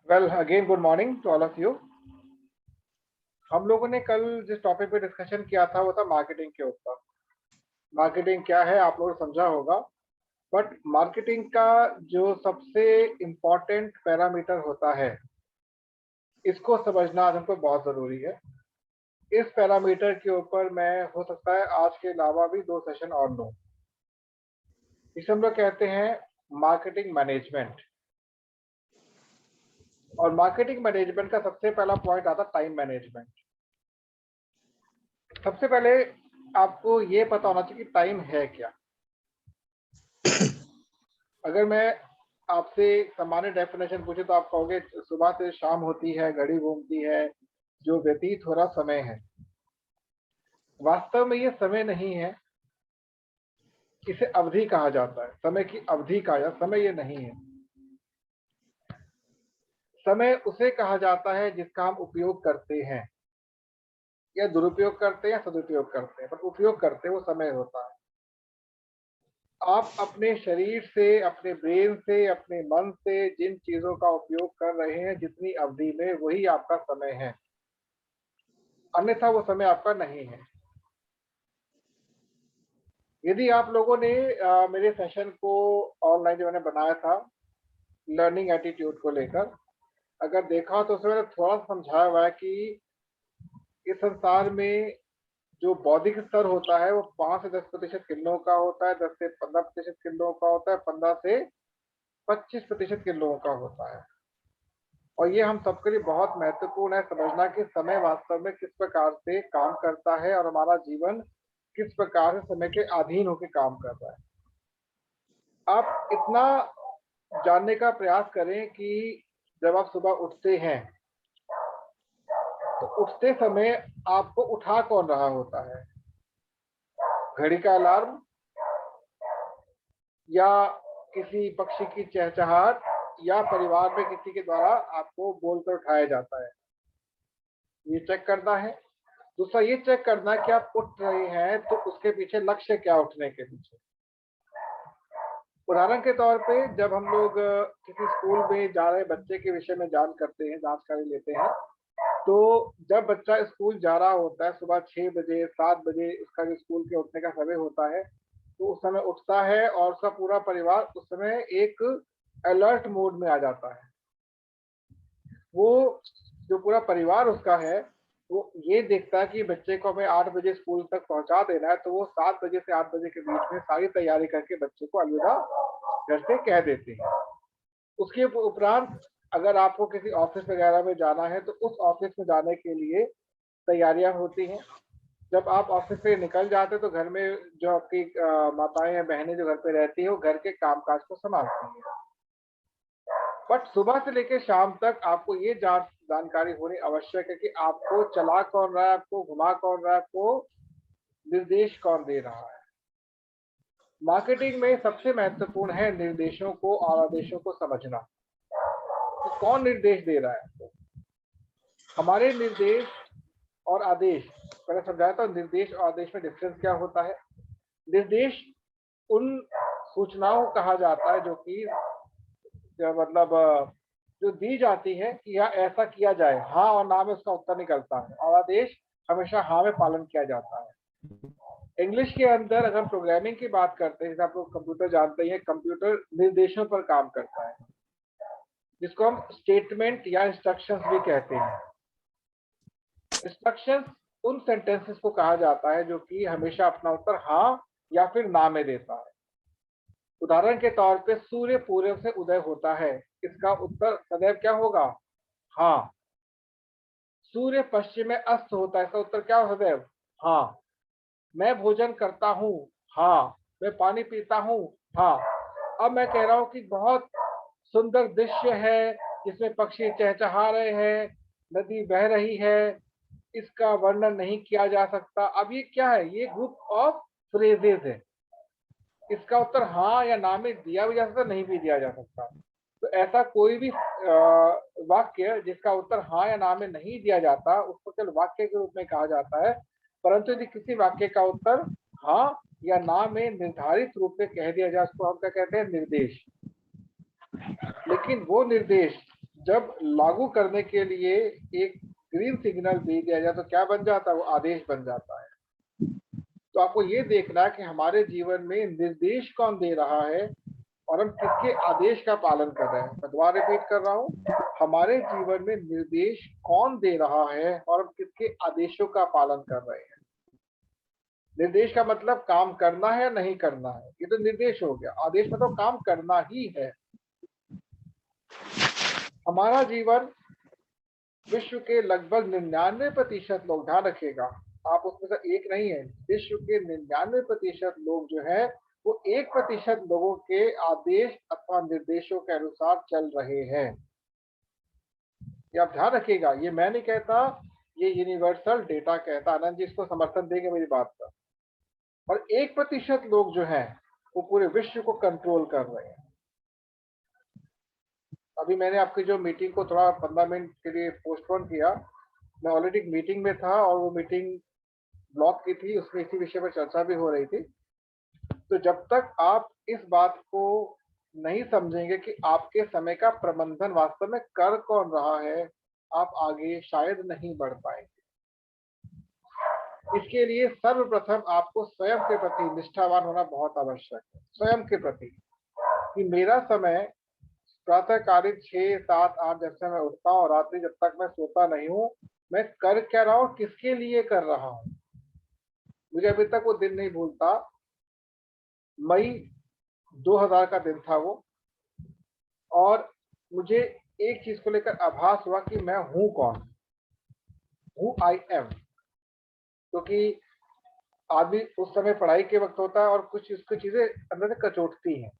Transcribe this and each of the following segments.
Well again good morning to all of you. हम लोगों ने कल जिस टॉपिक पे डिस्कशन किया था वो था मार्केटिंग के ऊपर। मार्केटिंग क्या है आप लोगों ने समझा होगा, बट मार्केटिंग का जो सबसे इम्पोर्टेंट पैरामीटर होता है इसको समझना आज हमको बहुत ज़रूरी है। इस पैरामीटर के ऊपर मैं हो सकता है आज के अलावा भी 2 सेशन और लूँ। इसे हम लोग कहते हैं मार्केटिंग मैनेजमेंट। और मार्केटिंग मैनेजमेंट का सबसे पहला पॉइंट आता है टाइम मैनेजमेंट। सबसे पहले आपको ये पता होना चाहिए कि टाइम है क्या। अगर मैं आपसे सामान्य डेफिनेशन पूछे तो आप कहोगे सुबह से शाम होती है, घड़ी घूमती है, जो व्यतीत हो रहा समय है। वास्तव में ये समय नहीं है, इसे अवधि कहा जाता है। समय की अवधि कहा जाता है, समय ये नहीं है। समय उसे कहा जाता है जिसका हम उपयोग करते हैं, या दुरुपयोग करते हैं या सदुपयोग करते हैं, पर उपयोग करते हैं वो समय होता है। आप अपने शरीर से, अपने ब्रेन से, अपने मन से जिन चीजों का उपयोग कर रहे हैं जितनी अवधि में, वही आपका समय है, अन्यथा वो समय आपका नहीं है। यदि आप लोगों ने मेरे सेशन को ऑनलाइन जो मैंने बनाया था लर्निंग एटीट्यूड को लेकर अगर देखा तो उसमें मैंने थोड़ा समझाया हुआ है कि इस संसार में जो बौद्धिक स्तर होता है वो 5 से 10% किन लोगों का होता है, 10 से 15% किन लोगों का होता है, 15 से 25% किन लोगों का होता है। और ये हम सबके लिए बहुत महत्वपूर्ण है समझना कि समय वास्तव में किस प्रकार से काम करता है और हमारा जीवन किस प्रकार से समय के अधीन होकर काम कर रहा है। आप इतना जानने का प्रयास करें कि जब आप सुबह उठते हैं तो उठते समय आपको उठा कौन रहा होता है? घड़ी का अलार्म, या किसी पक्षी की चहचहाट, या परिवार में किसी के द्वारा आपको बोलकर उठाया जाता है? ये चेक करना है। दूसरा ये चेक करना है कि आप उठ रहे हैं तो उसके पीछे लक्ष्य क्या, उठने के पीछे। उदाहरण के तौर पे जब हम लोग किसी स्कूल में जा रहे बच्चे के विषय में जानकारी लेते हैं, तो जब बच्चा स्कूल जा रहा होता है सुबह 6 बजे 7 बजे उसका जो स्कूल के उठने का समय होता है, तो उस समय उठता है और उसका पूरा परिवार उस समय एक अलर्ट मोड में आ जाता है। वो जो पूरा परिवार उसका है वो ये देखता है कि बच्चे को हमें 8 बजे स्कूल तक पहुंचा देना है, तो वो 7 बजे से 8 बजे के बीच में सारी तैयारी करके बच्चे को अलविदा घर से कह देते हैं। उसके उपरांत अगर आपको किसी ऑफिस वगैरह में जाना है तो उस ऑफिस में जाने के लिए तैयारियां होती हैं। जब आप ऑफिस से निकल जाते हैं तो घर में जो आपकी माताएं या बहनें जो घर पे रहती है वो घर के कामकाज को संभालती हैं। बट सुबह से लेकर शाम तक आपको ये जानकारी होनी आवश्यक है कि आपको चला कौन रहा है, आपको घुमा कौन रहा है, आपको निर्देश कौन दे रहा है। मार्केटिंग में सबसे महत्वपूर्ण है निर्देशों को और आदेशों को समझना कि कौन निर्देश दे रहा है। हमारे निर्देश और आदेश, पहले समझाया था निर्देश और आदेश में डिफरेंस क्या होता है। निर्देश उन सूचनाओं को कहा जाता है जो कि मतलब जो दी जाती है कि यह ऐसा किया जाए, हाँ और ना में उसका उत्तर निकलता है, और आदेश हमेशा हाँ में पालन किया जाता है। इंग्लिश के अंदर अगर हम प्रोग्रामिंग की बात करते हैं, जैसे आप लोग कंप्यूटर जानते हैं, कंप्यूटर निर्देशों पर काम करता है जिसको हम स्टेटमेंट या इंस्ट्रक्शंस भी कहते हैं। इंस्ट्रक्शंस उन सेंटेंसेस को कहा जाता है जो कि हमेशा अपना उत्तर हाँ या फिर ना में देता है। उदाहरण के तौर पे सूर्य पूर्व से उदय होता है, इसका उत्तर सदैव क्या होगा? हाँ। सूर्य पश्चिम में अस्त होता है, इसका उत्तर क्या हो सदैव? हाँ। मैं भोजन करता हूँ, हाँ। मैं पानी पीता हूँ, हाँ। अब मैं कह रहा हूँ कि बहुत सुंदर दृश्य है जिसमें पक्षी चहचहा रहे हैं, नदी बह रही है, इसका वर्णन नहीं किया जा सकता। अब ये क्या है? ये ग्रुप ऑफ फ्रेजेस है, इसका उत्तर हाँ या ना में दिया भी जा सकता, नहीं भी दिया जा सकता। तो ऐसा कोई भी वाक्य जिसका उत्तर हाँ या ना में नहीं दिया जाता उसको केवल वाक्य के रूप में कहा जाता है। परंतु यदि किसी वाक्य का उत्तर हाँ या ना में निर्धारित रूप में कह दिया जाए उसको हम क्या कहते हैं? निर्देश। लेकिन वो निर्देश जब लागू करने के लिए एक ग्रीन सिग्नल दे दिया जाए तो क्या बन जाता है, वो आदेश बन जाता है। तो आपको ये देखना है कि हमारे जीवन में निर्देश कौन दे रहा है और हम किसके आदेश का पालन कर रहे हैं। मैं दोबारा रिपीट कर रहा हूँ, हमारे जीवन में निर्देश कौन दे रहा है और हम किसके आदेशों का पालन कर रहे हैं। निर्देश का मतलब काम करना है या नहीं करना है, ये तो निर्देश हो गया। आदेश मतलब काम करना ही है। हमारा जीवन विश्व के लगभग 99% लोग, ध्यान रखिएगा आप उसमें से एक नहीं है, विश्व के 99% लोग जो है वो 1% लोगों के आदेश अथवा निर्देशों के अनुसार चल रहे हैं। ये आप ध्यान रखिएगा, ये मैं नहीं कहता, ये यूनिवर्सल डेटा कहता। आनंद जी इसको समर्थन देंगे मेरी बात का। और 1% लोग जो हैं वो पूरे विश्व को कंट्रोल कर रहे हैं। अभी मैंने आपकी जो मीटिंग को थोड़ा 15 मिनट के लिए पोस्टपोन किया, मैं ऑलरेडी मीटिंग में था और वो मीटिंग ब्लॉक की थी, उसमें इसी विषय पर चर्चा भी हो रही थी। तो जब तक आप इस बात को नहीं समझेंगे कि आपके समय का प्रबंधन वास्तव में कर कौन रहा है, आप आगे शायद नहीं बढ़ पाएंगे। इसके लिए सर्वप्रथम आपको स्वयं के प्रति निष्ठावान होना बहुत आवश्यक है। स्वयं के प्रति कि मेरा समय प्रातःकालीन 6, 7, 8 जब से मैं उठता हूँ और रात्रि जब तक मैं सोता नहीं हूँ, मैं कर क्या रहा हूँ, किसके लिए कर रहा हूँ। मुझे अभी तक वो दिन नहीं भूलता, मई 2000 का दिन था वो, और मुझे एक चीज को लेकर आभास हुआ कि मैं हूं कौन, हु आई एम। क्योंकि आदमी उस समय पढ़ाई के वक्त होता है और कुछ इसकी चीजें अंदर से कचोटती हैं।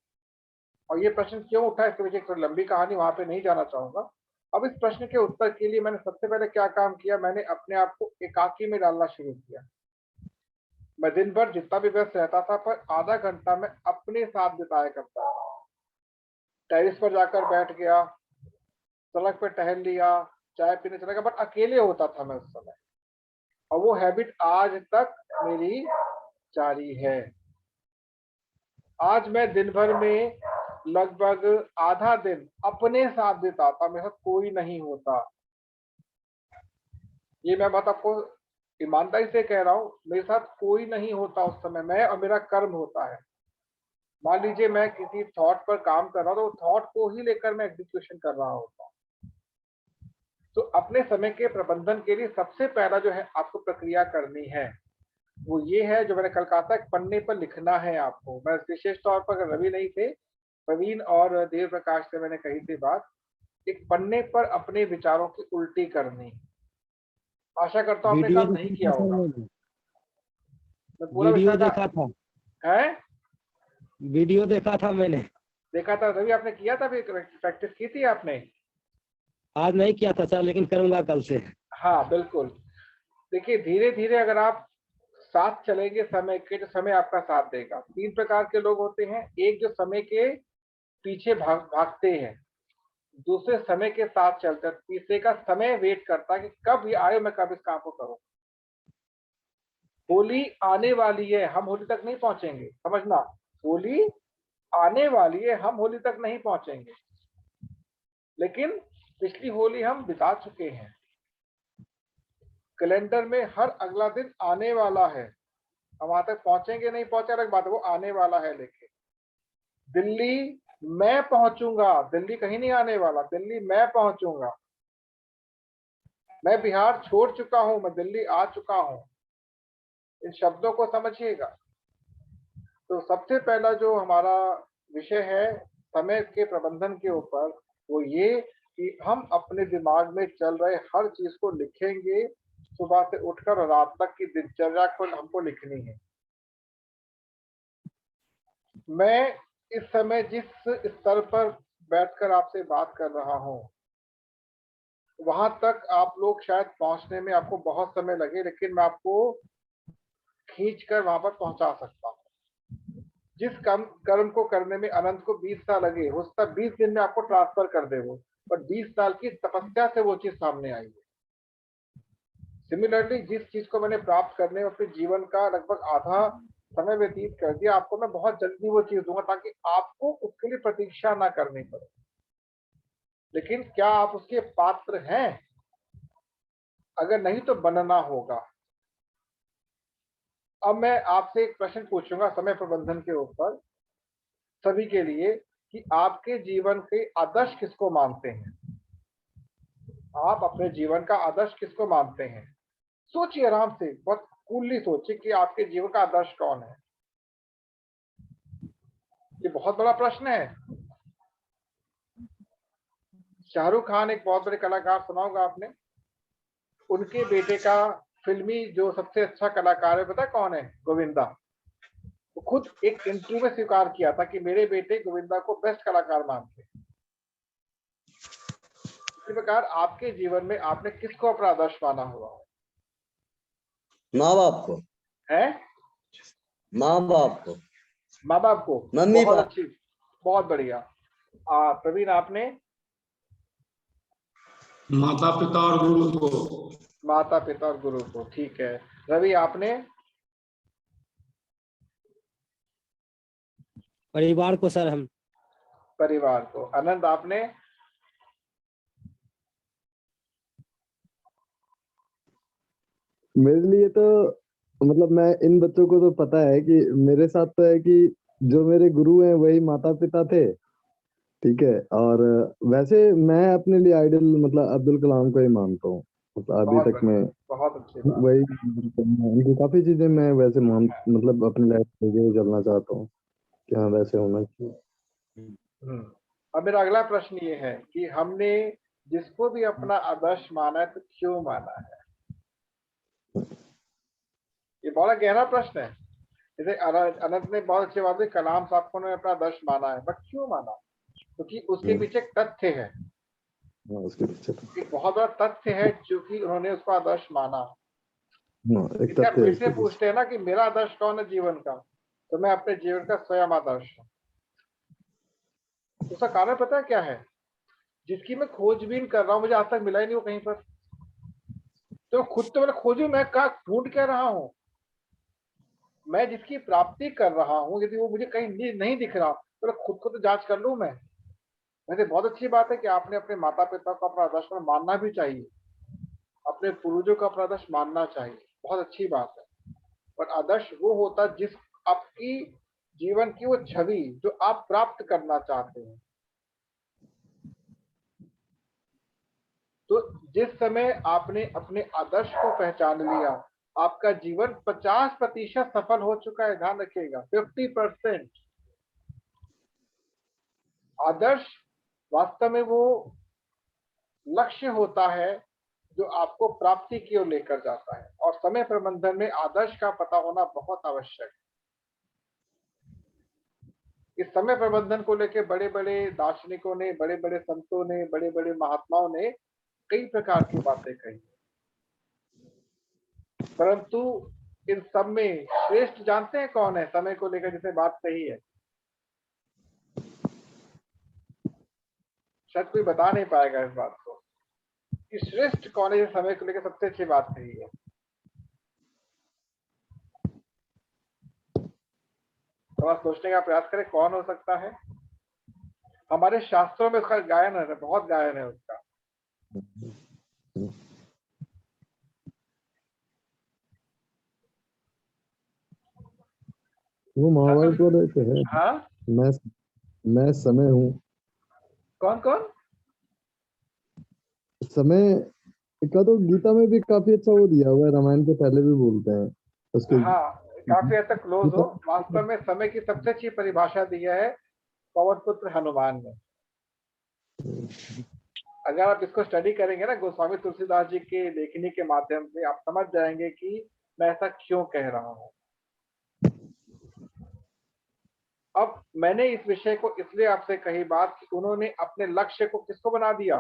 और ये प्रश्न क्यों उठा, इसके पीछे एक लंबी कहानी, वहां पे नहीं जाना चाहूंगा। अब इस प्रश्न के उत्तर के लिए मैंने सबसे पहले क्या काम किया, मैंने अपने आप को एकाकी में डालना शुरू किया। मैं दिन भर जितना भी व्यस्त रहता था, पर आधा घंटा मैं अपने साथ बिताया करता था। टेरिस पर जाकर बैठ गया, सड़क पर टहल लिया, चाय पीने चला गया, बट अकेले होता था मैं उस समय। और वो हैबिट आज तक मेरी जारी है। आज मैं दिन भर में लगभग आधा दिन अपने साथ बिताता, मेरे साथ कोई नहीं होता। ये मैं बात आपको ईमानदारी से कह रहा हूँ, मेरे साथ कोई नहीं होता उस समय, मैं और मेरा कर्म होता है। मान लीजिए मैं किसी थॉट पर काम कर रहा हूँ, तो थॉट को ही लेकर मैं एग्जीक्यूशन कर रहा होता हूँ। तो अपने समय के प्रबंधन के लिए सबसे पहला जो है आपको प्रक्रिया करनी है, वो ये है जो मैंने कल कहा था, पन्ने पर लिखना है आपको। मैं विशेष तौर पर, अगर रवि नहीं थे, प्रवीण और देव प्रकाश से मैंने कही थी बात, एक पन्ने पर अपने विचारों की उल्टी करनी। आशा करता हूं आपने वीडियो काम नहीं देखा किया था सर, होगा। मैंने मैं पूरा वीडियो विषय का देखा था। है, वीडियो देखा था मैंने। देखा था रवि, आपने किया था, प्रैक्टिस की थी आपने? आज नहीं किया था सर, लेकिन करूंगा कल से। हाँ बिल्कुल। देखिए धीरे धीरे अगर आप साथ चलेंगे समय के, तो समय आपका साथ देगा। 3 प्रकार के लोग होते हैं, एक जो समय के पीछे भागते हैं, दूसरे समय के साथ चलते हैं, तीसरे का समय वेट करता है कि कब ये आए, मैं कब इस काम को करूं। होली आने वाली है, हम होली तक नहीं पहुंचेंगे, समझना। होली आने वाली है, हम होली तक नहीं पहुंचेंगे, लेकिन पिछली होली हम बिता चुके हैं। कैलेंडर में हर अगला दिन आने वाला है, हम वहां तक पहुंचेंगे नहीं पहुंचे अलग बात है, वो आने वाला है। लेकिन दिल्ली मैं पहुंचूंगा, दिल्ली कहीं नहीं आने वाला, दिल्ली मैं पहुंचूंगा। मैं बिहार छोड़ चुका हूं, मैं दिल्ली आ चुका हूं। इन शब्दों को समझिएगा। तो सबसे पहला जो हमारा विषय है समय के प्रबंधन के ऊपर, वो ये कि हम अपने दिमाग में चल रहे हर चीज को लिखेंगे। सुबह से उठकर रात तक की दिनचर्या को हमको लिखनी है। मैं इस समय जिस स्तर पर बैठकर आपसे बात कर रहा हूं, वहां तक आप लोग शायद पहुंचने में आपको बहुत समय लगे, लेकिन मैं आपको खींचकर वहां पर पहुंचा सकता हूं। जिस कर्म को करने में अनंत को 20 साल लगे, हो सकता है 20 दिन में आपको ट्रांसफर कर दे वो, पर 20 साल की तपस्या से वो चीज सामने आई है। सिमिलरली जिस चीज को मैंने प्राप्त करने में अपने जीवन का लगभग आधा समय व्यतीत कर दिया, आपको मैं बहुत जल्दी वो चीज दूंगा ताकि आपको उसके लिए प्रतीक्षा ना करनी पड़े। लेकिन क्या आप उसके पात्र हैं? अगर नहीं तो बनना होगा। अब मैं आपसे एक प्रश्न पूछूंगा समय प्रबंधन के ऊपर, सभी के लिए, कि आपके जीवन के आदर्श किसको मानते हैं? आप अपने जीवन का आदर्श किसको मानते हैं? सोचिए आराम से, बहुत कूलली सोचिए कि आपके जीवन का आदर्श कौन है। ये बहुत बड़ा प्रश्न है। शाहरुख खान एक बहुत बड़े कलाकार, सुना होगा आपने। उनके बेटे का फिल्मी जो सबसे अच्छा कलाकार है, पता है कौन है? गोविंदा। वो खुद एक इंटरव्यू में स्वीकार किया था कि मेरे बेटे गोविंदा को बेस्ट कलाकार मानते हैं। इसी प्रकार आपके जीवन में आपने किसको अपना आदर्श माना हुआ माँ बाप को। है? माँ बाप को। माँ बाप को। मम्मी बहुत पापा। अच्छी, बहुत बढ़िया। प्रवीण आपने? माता पिता और गुरु को। माता पिता और गुरु को, ठीक है। रवि आपने? परिवार को सर हम। परिवार को। अनंत आपने? मेरे लिए तो मतलब मैं इन बच्चों को तो पता है कि मेरे साथ तो है कि जो मेरे गुरु हैं वही माता पिता थे, ठीक है। और वैसे मैं अपने लिए आइडल मतलब अब्दुल कलाम को ही मानता हूँ। मतलब अभी बहुत तक मैं बहुत अच्छी बात। वही उनकी काफी चीजें मैं वैसे मान मतलब अपनी लाइफ में चलना चाहता हूँ कि हाँ वैसे होना चाहिए। अब मेरा अगला प्रश्न ये है कि हमने जिसको भी अपना आदर्श माना है तो क्यों माना है? ये बड़ा गहरा प्रश्न है। जैसे अनंत ने बहुत अच्छी बात है, कलाम साहब को अपना आदर्श माना है, बट क्यों माना? क्योंकि उसके पीछे एक तथ्य है, हाँ, उसके पीछे तो एक बहुत बड़ा तथ्य है जो कि उन्होंने उसको आदर्श माना। हाँ एक इसलिए आप तथ्य है फिर से उसके पीछे। पूछते हैं ना कि मेरा आदर्श कौन है जीवन का, तो मैं अपने जीवन का स्वयं आदर्श हूँ। उसका कारण पता है क्या है? जिसकी मैं खोजबीन कर रहा हूँ, मुझे आज तक मिला ही नहीं वो कहीं पर। तो खुद तो मैंने खोजी, मैं कहा ढूंढ क्या रहा हूँ। मैं जिसकी प्राप्ति कर रहा हूँ, यदि वो मुझे कहीं नहीं दिख रहा, तो मैं खुद को तो जांच कर लूँ मैं। वैसे बहुत अच्छी बात है कि आपने अपने माता पिता को अपना आदर्श मानना भी चाहिए, अपने पूर्वजों को अपना आदर्श मानना चाहिए, बहुत अच्छी बात है। पर आदर्श वो होता है जिस आपकी जीवन की वो छवि जो आप प्राप्त करना चाहते हैं। तो जिस समय आपने अपने आदर्श को पहचान लिया, आपका जीवन 50% सफल हो चुका है। ध्यान रखिएगा, 50%। आदर्श वास्तव में वो लक्ष्य होता है जो आपको प्राप्ति की ओर लेकर जाता है, और समय प्रबंधन में आदर्श का पता होना बहुत आवश्यक है। इस समय प्रबंधन को लेकर बड़े बड़े दार्शनिकों ने, बड़े बड़े संतों ने, बड़े बड़े महात्माओं ने कई प्रकार की बातें कही, परंतु इन सब में श्रेष्ठ जानते हैं कौन है समय को लेकर जिसे बात कही है? शायद कोई बता नहीं पाएगा इस बात को कि श्रेष्ठ कौन है, समय को लेकर सबसे अच्छी बात कही है। थोड़ा सोचने का प्रयास करें, कौन हो सकता है? हमारे शास्त्रों में उसका गायन है, बहुत गायन है उसका। वो महाभारत वाले तो है। हाँ, मैं समय हूँ। कौन कौन? समय का तो गीता में भी काफी अच्छा वो दिया हुआ है, रामायण के पहले भी बोलते हैं उसके। हाँ, काफी हद तक क्लोज हो। वास्तव में समय की सबसे अच्छी परिभाषा दी है पवन पुत्र हनुमान ने। अगर आप इसको स्टडी करेंगे ना गोस्वामी तुलसीदास जी के लेखनी के माध्यम से, आप समझ जाएंगे कि मैं ऐसा क्यों कह रहा हूं। अब मैंने इस विषय को इसलिए आपसे कही बात कि उन्होंने अपने लक्ष्य को किसको बना दिया?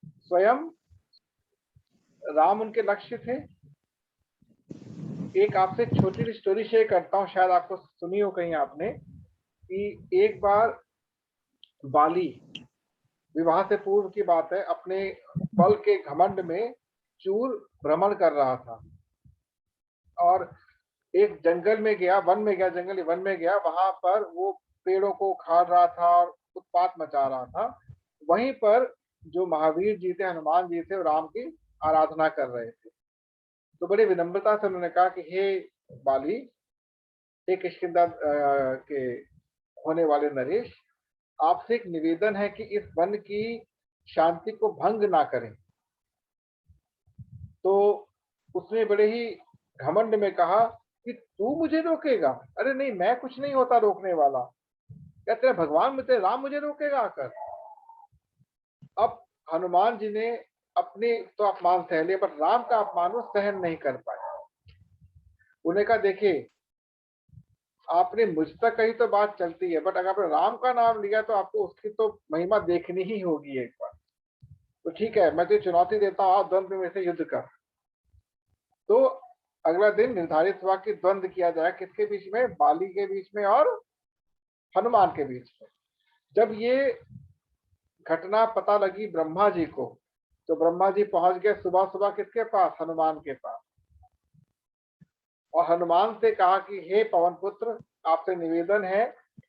स्वयं राम उनके लक्ष्य थे। एक आपसे छोटी सी स्टोरी शेयर करता हूं, शायद आपको सुनी हो कहीं आपने, कि एक बार बाली, विवाह से पूर्व की बात है, अपने बल के घमंड में चूर भ्रमण कर रहा था और एक जंगल में गया, वन में गया, जंगल वन में गया। वहां पर वो पेड़ों को उखाड़ रहा था और उत्पात मचा रहा था। वहीं पर जो महावीर जी थे, हनुमान जी थे, वो राम की आराधना कर रहे थे। तो बड़ी विनम्रता से उन्होंने कहा कि हे बाली, हे किष्किंधा के होने वाले नरेश, आपसे एक निवेदन है कि इस वन की शांति को भंग ना करें। तो उसने बड़े ही घमंड में कहा कि तू मुझे रोकेगा? अरे नहीं, मैं कुछ नहीं होता रोकने वाला। क्या तेरा भगवान मुझे, राम मुझे रोकेगा आकर? अब हनुमान जी ने अपने तो अपमान सह लिए, पर राम का अपमान वो सहन नहीं कर पाए। उन्हें कहा देखिए, आपने मुझ तक कही तो बात चलती है, बट अगर आपने राम का नाम लिया तो आपको उसकी तो महिमा देखनी ही होगी एक बार। तो ठीक है, मैं तुझे चुनौती देता हूँ, आप द्वंद्व में से युद्ध कर। तो अगला दिन निर्धारित हुआ कि द्वंद्व किया जाए, किसके बीच में? बाली के बीच में और हनुमान के बीच में। जब ये घटना पता लगी ब्रह्मा जी को, तो ब्रह्मा जी पहुंच गए सुबह सुबह किसके पास? हनुमान के पास। और हनुमान से कहा कि हे पवन पुत्र, आपसे निवेदन है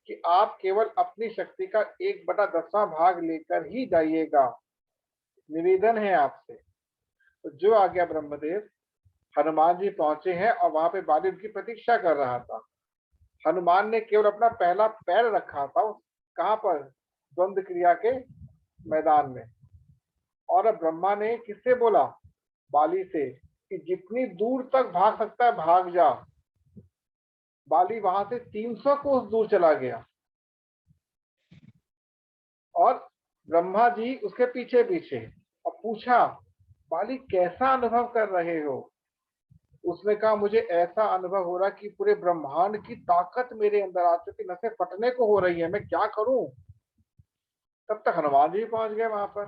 कि आप केवल अपनी शक्ति का 1/10वां भाग लेकर ही जाइएगा, निवेदन है आपसे। तो जो आ गया ब्रह्मदेव, हनुमान जी पहुंचे हैं और वहां पे बाली उनकी प्रतीक्षा कर रहा था। हनुमान ने केवल अपना पहला पैर रखा था कहां पर? द्वंद्व क्रिया के मैदान में। और अब ब्रह्मा ने किससे बोला? बाली से, कि जितनी दूर तक भाग सकता है भाग जा। बाली वहां से 300 कोस दूर चला गया और ब्रह्मा जी उसके पीछे पीछे। और पूछा, बाली कैसा अनुभव कर रहे हो? उसने कहा, मुझे ऐसा अनुभव हो रहा कि पूरे ब्रह्मांड की ताकत मेरे अंदर आ चुकी, नसें फटने को हो रही है, मैं क्या करूं? तब तक हनुमान जी पहुंच गए वहां पर।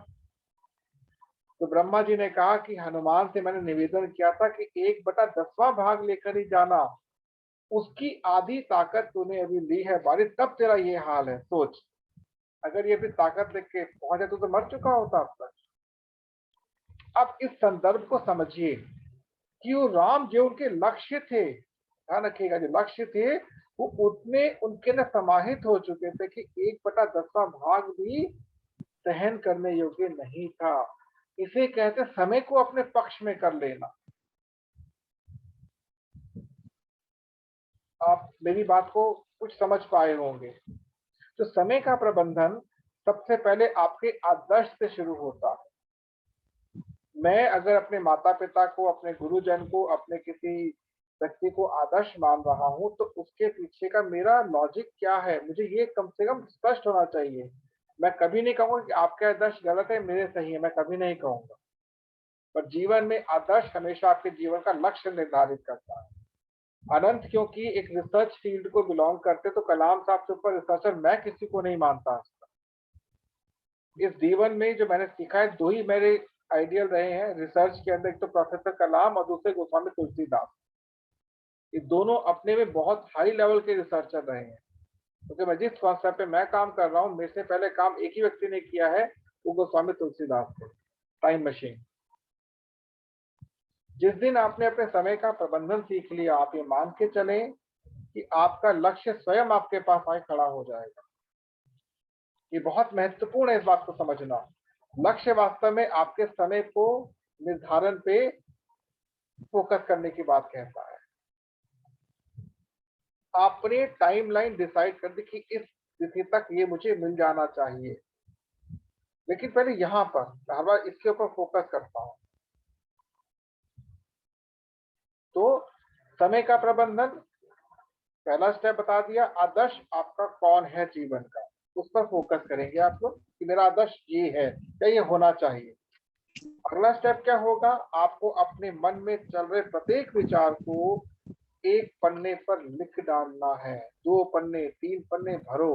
तो ब्रह्मा जी ने कहा कि हनुमान से मैंने निवेदन किया था कि 1/10वां भाग लेकर ही जाना, उसकी आधी ताकत तूने अभी ली है बाली, तब तेरा ये हाल है। सोच, अगर ये भी ताकत लेके पहुंचे तो मर चुका होता अब तक। अब इस संदर्भ को समझिए कि वो राम जो उनके लक्ष्य थे, ध्यान रखिएगा, जो लक्ष्य थे वो उतने उनके न समाहित हो चुके थे कि 1/10वां भाग भी सहन करने योग्य नहीं था। इसे कहते समय को अपने पक्ष में कर लेना। आप मेरी बात को कुछ समझ पाए होंगे। तो समय का प्रबंधन सबसे पहले आपके आदर्श से शुरू होता है। मैं अगर अपने माता पिता को, अपने गुरुजन को, अपने किसी व्यक्ति को आदर्श मान रहा हूं, तो उसके पीछे का मेरा लॉजिक क्या है, मुझे ये कम से कम स्पष्ट होना चाहिए। मैं कभी नहीं कहूंगा कि आपके आदर्श गलत है, मेरे सही है, मैं कभी नहीं कहूंगा। पर जीवन में आदर्श हमेशा आपके जीवन का लक्ष्य निर्धारित करता है। अनंत क्योंकि एक रिसर्च फील्ड को बिलोंग करते, तो कलाम साहब से ऊपर रिसर्चर मैं किसी को नहीं मानता। इस जीवन में जो मैंने सीखा है, दो ही मेरे आइडियल रहे हैं रिसर्च के अंदर, एक तो प्रोफेसर कलाम और दूसरे गोस्वामी तुलसीदास। ये दोनों अपने में बहुत हाई लेवल के रिसर्चर रहे हैं, क्योंकि मैं जिस कॉन्सेप्ट पे मैं काम कर रहा हूँ, मेरे से पहले काम एक ही व्यक्ति ने किया है, वो गोस्वामी तुलसीदास थे, टाइम मशीन। जिस दिन आपने अपने समय का प्रबंधन सीख लिया, आप ये मान के चलें कि आपका लक्ष्य स्वयं आपके पास आए खड़ा हो जाएगा। ये बहुत महत्वपूर्ण है इस बात को समझना। लक्ष्य वास्तव में आपके समय को निर्धारण पे फोकस करने की बात कहता है। आपने टाइमलाइन डिसाइड कर दी कि इस तिथि तक ये मुझे मिल जाना चाहिए, लेकिन पहले यहां पर हर बार इसके ऊपर फोकस करता हूं। तो समय का प्रबंधन पहला स्टेप बता दिया। आदर्श आपका कौन है जीवन का, उस पर फोकस करेंगे आप लोग कि मेरा आदर्श ये है या ये होना चाहिए। अगला स्टेप क्या होगा? आपको अपने मन में चल रहे प्रत्येक विचार को एक पन्ने पर लिख डालना है। 2 पन्ने 3 पन्ने भरो।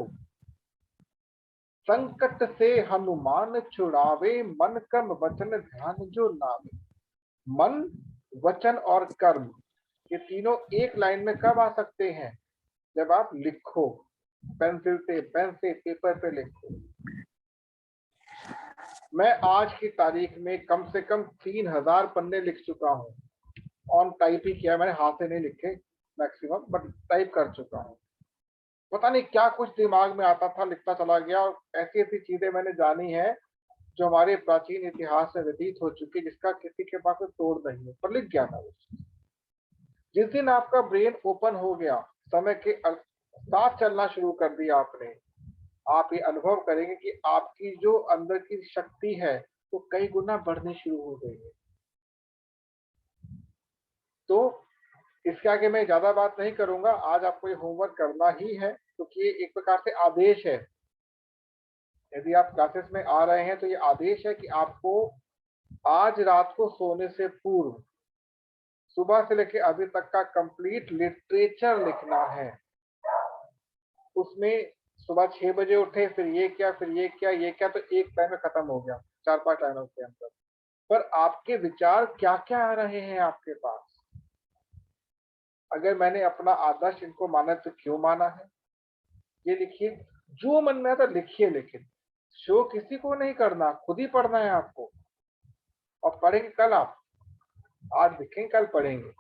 संकट से हनुमान छुड़ावे, मन कर्म वचन ध्यान जो लावे। मन, वचन और कर्म, ये तीनों एक लाइन में कब आ सकते हैं? जब आप लिखो, पेंसिल से, पेन से, पेपर पे लिखो। मैं आज की तारीख में कम से कम 3000 पन्ने लिख चुका हूं। ऑन टाइप ही किया मैंने, हाथ से नहीं लिखे मैक्सिमम, बट टाइप कर चुका हूं। पता नहीं क्या कुछ दिमाग में आता था, लिखता चला गया, और ऐसी ऐसी चीजें मैंने जानी है जो हमारे प्राचीन इतिहास में व्यतीत हो चुकी, जिसका किसी के पास कोई तोड़ नहीं है, पर लिख गया था वो। जिस दिन आपका ब्रेन ओपन हो गया, समय के साथ चलना शुरू कर दिया आपने, आप ये अनुभव करेंगे कि आपकी जो अंदर की शक्ति है वो कई गुना बढ़नी शुरू हो गई है। तो इसके आगे मैं ज्यादा बात नहीं करूंगा, आज आपको ये होमवर्क करना ही है, क्योंकि ये एक प्रकार से आदेश है। यदि आप क्लासेस में आ रहे हैं तो ये आदेश है कि आपको आज रात को सोने से पूर्व सुबह से लेकर अभी तक का कंप्लीट लिटरेचर लिखना है। उसमें सुबह 6 बजे उठे, फिर ये क्या, फिर ये क्या, ये क्या, तो एक टाइम में खत्म हो गया 4-5 लाइनों के अंदर। पर आपके विचार क्या क्या आ रहे हैं आपके पास, अगर मैंने अपना आदर्श इनको माना तो क्यों माना है, ये लिखिए। जो मन में आता लिखिए, लेकिन शो किसी को नहीं करना, खुद ही पढ़ना है आपको। और पढ़ेंगे कल आप, आज लिखेंगे कल पढ़ेंगे,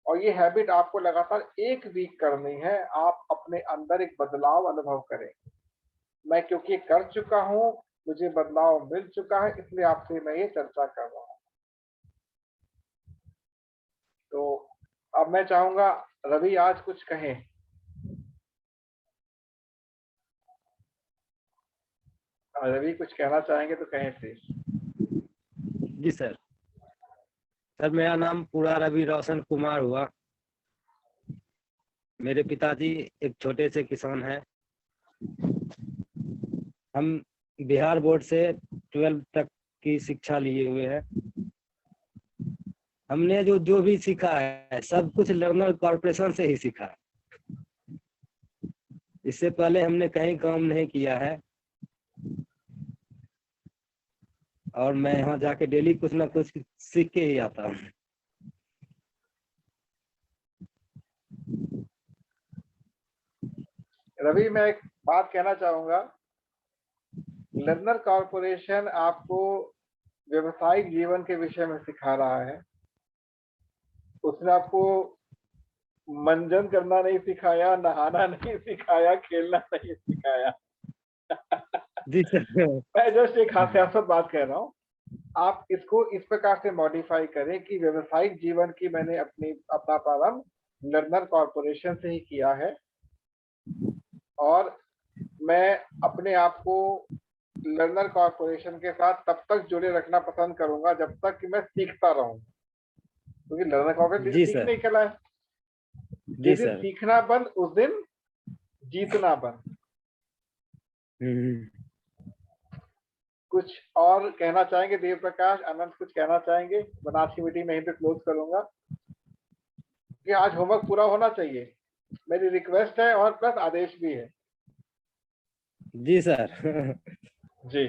और ये हैबिट आपको लगातार 1 वीक करनी है। आप अपने अंदर एक बदलाव अनुभव करें। मैं क्योंकि कर चुका हूं, मुझे बदलाव मिल चुका है, इसलिए आपसे मैं ये चर्चा कर रहा हूं। तो अब मैं चाहूंगा रवि आज कुछ कहें। रवि कुछ कहना चाहेंगे तो कहें प्लीज। Ji sir. सर मेरा नाम पूरा रवि रोशन कुमार हुआ। मेरे पिताजी एक छोटे से किसान हैं। हम बिहार बोर्ड से 12th तक की शिक्षा लिए हुए हैं। हमने जो भी सीखा है सब कुछ लर्नर कॉर्पोरेशन से ही सीखा है। इससे पहले हमने कहीं काम नहीं किया है, और मैं यहाँ जाके डेली कुछ ना कुछ सीख के ही आता हूँ। रवि मैं एक बात कहना चाहूंगा, लर्नर कॉर्पोरेशन आपको व्यवसायिक जीवन के विषय में सिखा रहा है। उसने आपको मंजन करना नहीं सिखाया, नहाना नहीं सिखाया, खेलना नहीं सिखाया। जी सर। मैं जस्ट एक हास्यास्पद बात कह रहा हूँ। आप इसको इस प्रकार से मॉडिफाई करें कि व्यवसायिक जीवन की मैंने अपना प्रारंभ लर्नर कॉर्पोरेशन से ही किया है, और मैं अपने आप को लर्नर कॉर्पोरेशन के साथ तब तक जुड़े रखना पसंद करूंगा जब तक कि मैं सीखता रहूं, क्योंकि लर्नर कॉर्पोरेशन जी सीखने सर। के लिए, जी जिस दिन सर। सीखना बंद उस दिन जीतना बंद। कुछ और कहना चाहेंगे देव प्रकाश, अनंत कुछ कहना चाहेंगे? मैं आज की मीटिंग में यहीं पे क्लोज करूंगा कि आज होमवर्क पूरा होना चाहिए, मेरी रिक्वेस्ट है, और प्लस आदेश भी है। जी सर। जी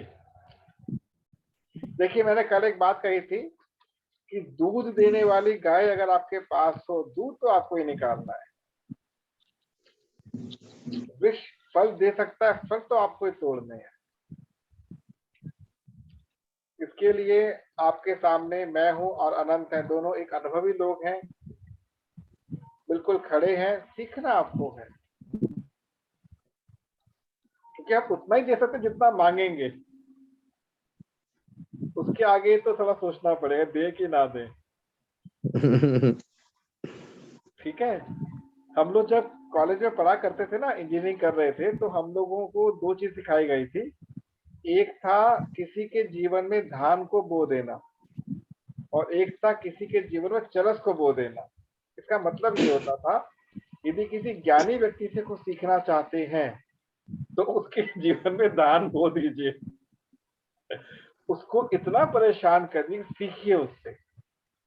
देखिए, मैंने कल एक बात कही थी कि दूध देने वाली गाय अगर आपके पास हो, दूध तो आपको ही निकालना है। वृक्ष फल दे सकता है, फल तो आपको ही तोड़ने हैं। इसके लिए आपके सामने मैं हूं और अनंत है, दोनों एक अनुभवी लोग हैं, बिल्कुल खड़े हैं। सीखना आपको है, क्योंकि आप उतना ही दे सकते जितना मांगेंगे। उसके आगे तो थोड़ा सोचना पड़ेगा, दे कि ना दे। ठीक है। हम लोग जब कॉलेज में पढ़ा करते थे ना, इंजीनियरिंग कर रहे थे, तो हम लोगों को 2 चीज सिखाई गई थी। एक था किसी के जीवन में धान को बो देना, और एक था किसी के जीवन में चरस को बो देना। इसका मतलब ये होता था, यदि किसी ज्ञानी व्यक्ति से कुछ सीखना चाहते हैं तो उसके जीवन में धान बो दीजिए, उसको इतना परेशान करिए, सीखिए उससे।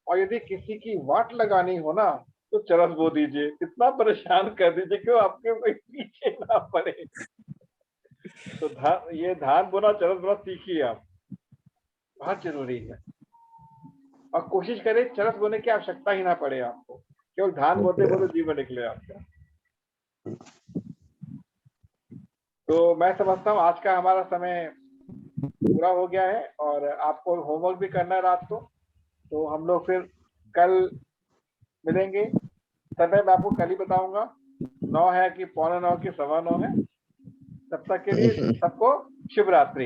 और यदि किसी की वाट लगानी हो ना, तो चरस बो दीजिए, इतना परेशान कर दीजिए कि वो आपके पीछे ना पड़े। तो ये धान बोना, चरस बोना सीखिए आप, बहुत जरूरी है। और कोशिश करें चरस बोने की आवश्यकता ही ना पड़े आपको, केवल धान बोते बोते जीवन निकले आपका। तो मैं समझता हूँ आज का हमारा समय पूरा हो गया है, और आपको होमवर्क भी करना है रात को। तो हम लोग फिर कल मिलेंगे। समय मैं आपको कल ही बताऊंगा। 9 है कि 8:45 की 9:15 है। तब तक के लिए सबको शुभ रात्रि।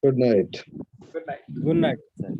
Good night. Good night. Good night sir.